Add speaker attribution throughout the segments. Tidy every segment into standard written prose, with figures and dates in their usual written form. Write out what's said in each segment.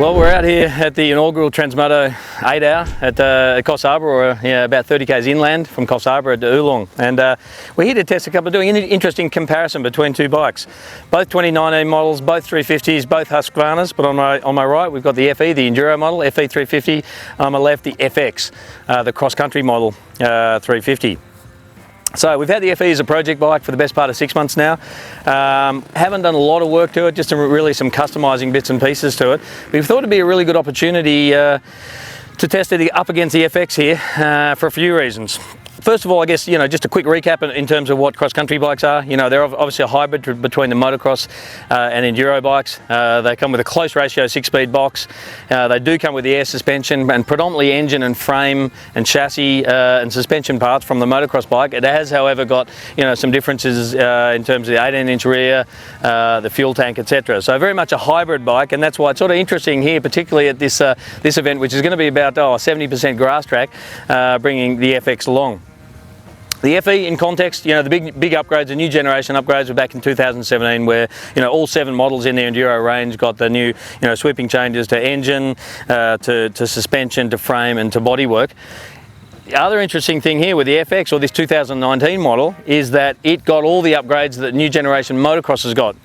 Speaker 1: Well, we're out here at the inaugural Transmoto 8-hour at Coffs Harbour, or about 30 k's inland from Coffs Harbour at Oolong. And we're here to test doing an interesting comparison between two bikes. Both 2019 models, both 350s, both Husqvarnas, but on my right we've got the FE, the enduro model, FE350. On my left, the FX, the cross-country model 350. So we've had the FE as a project bike for the best part of 6 months now. Haven't done a lot of work to it, just really some customising bits and pieces to it. We've thought it'd be a really good opportunity to test it up against the FX here for a few reasons. First of all, I guess, just a quick recap in terms of what cross-country bikes are. They're obviously a hybrid between the motocross and enduro bikes. They come with a close ratio 6-speed box. They do come with the air suspension and predominantly engine and frame and chassis and suspension parts from the motocross bike. It has, however, got some differences in terms of the 18-inch rear, the fuel tank, etc. So very much a hybrid bike, and that's why it's sort of interesting here, particularly at this event, which is going to be about 70% grass track, bringing the FX along. The FE, in context, the big upgrades, the new generation upgrades were back in 2017, where all 7 models in the enduro range got the new sweeping changes to engine, to suspension, to frame, and to bodywork. The other interesting thing here with the FX, or this 2019 model, is that it got all the upgrades that new generation motocross has got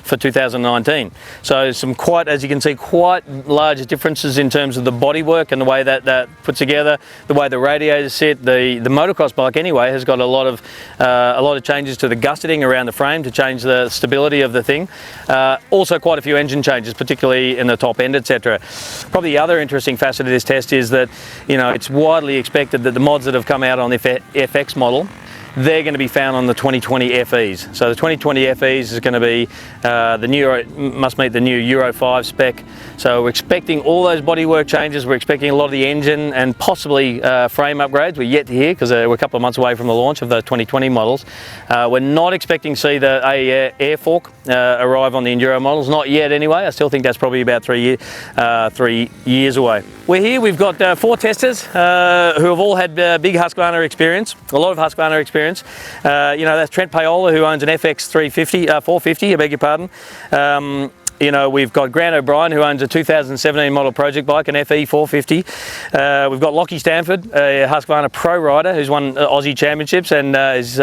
Speaker 1: for 2019. So some as you can see, quite large differences in terms of the bodywork and the way that puts together, the way the radiators sit. The motocross bike anyway has got a lot of changes to the gusseting around the frame to change the stability of the thing. Also quite a few engine changes, particularly in the top end, etc. Probably the other interesting facet of this test is that it's widely expected that the mods that have come out on the FX model, they're going to be found on the 2020 FEs. So the 2020 FEs is going to be must meet the new Euro 5 spec. So we're expecting all those bodywork changes. We're expecting a lot of the engine and possibly frame upgrades. We're yet to hear, because we're a couple of months away from the launch of the 2020 models. We're not expecting to see the air fork arrive on the enduro models, not yet anyway. I still think that's probably about 3 years away. We're here, we've got 4 testers who have all had big Husqvarna experience, a lot of Husqvarna experience. That's Trent Paola, who owns an FX350, 450, I beg your pardon. We've got Grant O'Brien, who owns a 2017 model project bike, an FE350. We've got Lockie Stanford, a Husqvarna pro rider who's won Aussie championships and is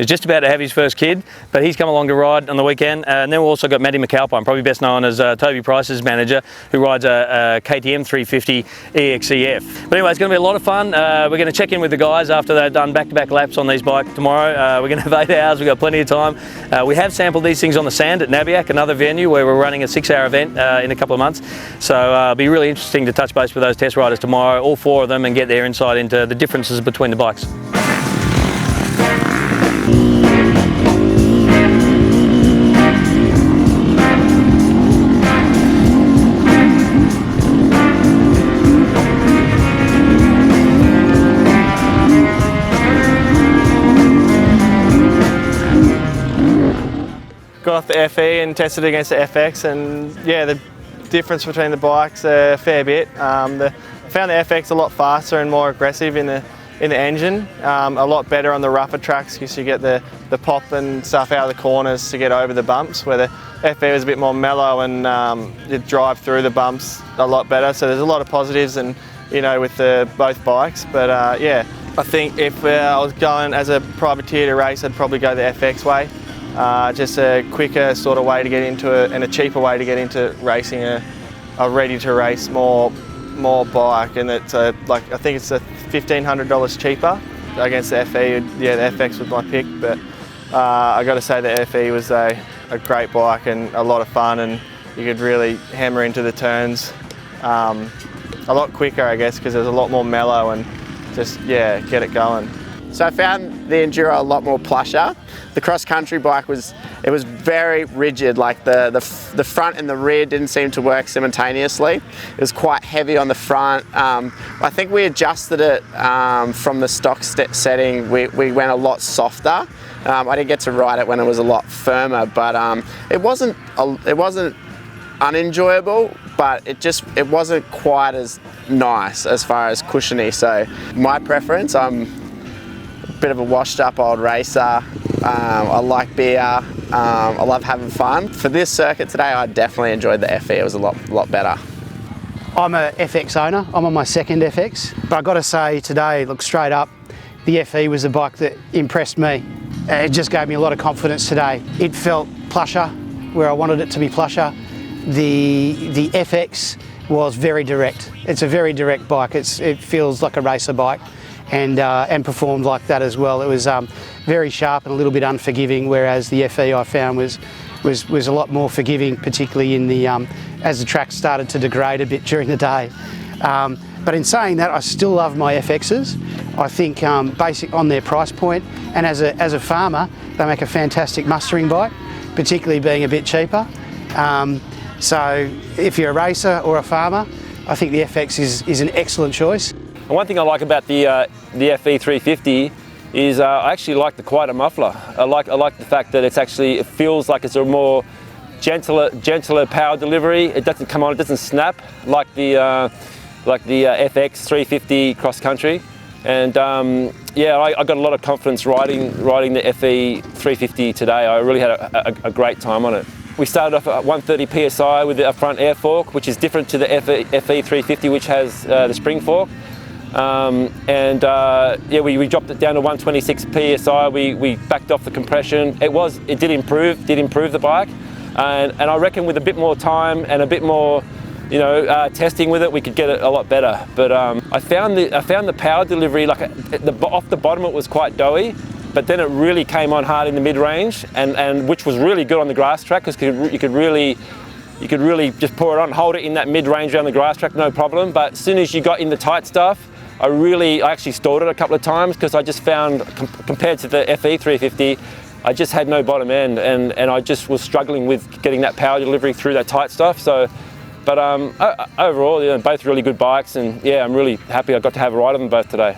Speaker 1: just about to have his first kid, but he's come along to ride on the weekend. And then we've also got Matty McAlpine, probably best known as Toby Price's manager, who rides a KTM 350 EXCF. But anyway, it's going to be a lot of fun. We're going to check in with the guys after they've done back-to-back laps on these bikes tomorrow. We're going to have 8 hours, we've got plenty of time. We have sampled these things on the sand at Nabiac, another venue where we're running a 6-hour event in a couple of months. So it'll be really interesting to touch base with those test riders tomorrow, all 4 of them, and get their insight into the differences between the bikes.
Speaker 2: Got off the FE and tested against the FX, and yeah, the difference between the bikes a fair bit. Found the FX a lot faster and more aggressive in the engine, a lot better on the rougher tracks because you get the pop and stuff out of the corners to get over the bumps, where the FE was a bit more mellow and you drive through the bumps a lot better. So there's a lot of positives and with both bikes. But yeah, I think if I was going as a privateer to race, I'd probably go the FX way. Just a quicker sort of way to get into it, and a cheaper way to get into racing a ready-to-race more bike, and it's I think it's $1,500 cheaper against the FE. Yeah, the FX was my pick, but I got to say the FE was a great bike and a lot of fun, and you could really hammer into the turns a lot quicker, I guess, because it was a lot more mellow and just get it going.
Speaker 3: So I found the enduro a lot more plusher. The cross-country bike was very rigid, like the front and the rear didn't seem to work simultaneously. It was quite heavy on the front. I think we adjusted it from the stock setting. We went a lot softer. I didn't get to ride it when it was a lot firmer, but it wasn't unenjoyable, but it wasn't quite as nice as far as cushiony. So my preference, I'm a bit of a washed up old racer. I like beer. I love having fun. For this circuit today, I definitely enjoyed the FE. It was a lot better.
Speaker 4: I'm a FX owner. I'm on my second FX, but I've got to say today, look, straight up, the FE was the bike that impressed me. It just gave me a lot of confidence today. It felt plusher where I wanted it to be plusher. The FX was very direct. It's a very direct bike. It feels like a racer bike, and performed like that as well. It was very sharp and a little bit unforgiving, whereas the FE I found was a lot more forgiving, particularly in the as the track started to degrade a bit during the day. But in saying that, I still love my FXs. I think basic on their price point, and as a farmer, they make a fantastic mustering bike, particularly being a bit cheaper. So if you're a racer or a farmer, I think the FX is an excellent choice.
Speaker 5: And one thing I like about the FE350 is I actually like the quieter muffler. I like the fact that it feels like it's a more gentler power delivery. It doesn't come on, it doesn't snap like the FX350 cross country. And yeah, I got a lot of confidence riding the FE350 today. I really had a great time on it. We started off at 130 psi with a front air fork, which is different to the FE350, which has the spring fork. Yeah, we dropped it down to 126 psi. We backed off the compression. It did improve the bike, and I reckon with a bit more time and a bit more, testing with it, we could get it a lot better. But I found the power delivery, like off the bottom, it was quite doughy, but then it really came on hard in the mid-range, and which was really good on the grass track, because you could really just pour it on, hold it in that mid-range around the grass track, no problem. But as soon as you got in the tight stuff, I actually stalled it a couple of times, because I just found, compared to the FE350, I just had no bottom end, and I just was struggling with getting that power delivery through that tight stuff. So, but overall, both really good bikes, and yeah, I'm really happy I got to have a ride of them both today.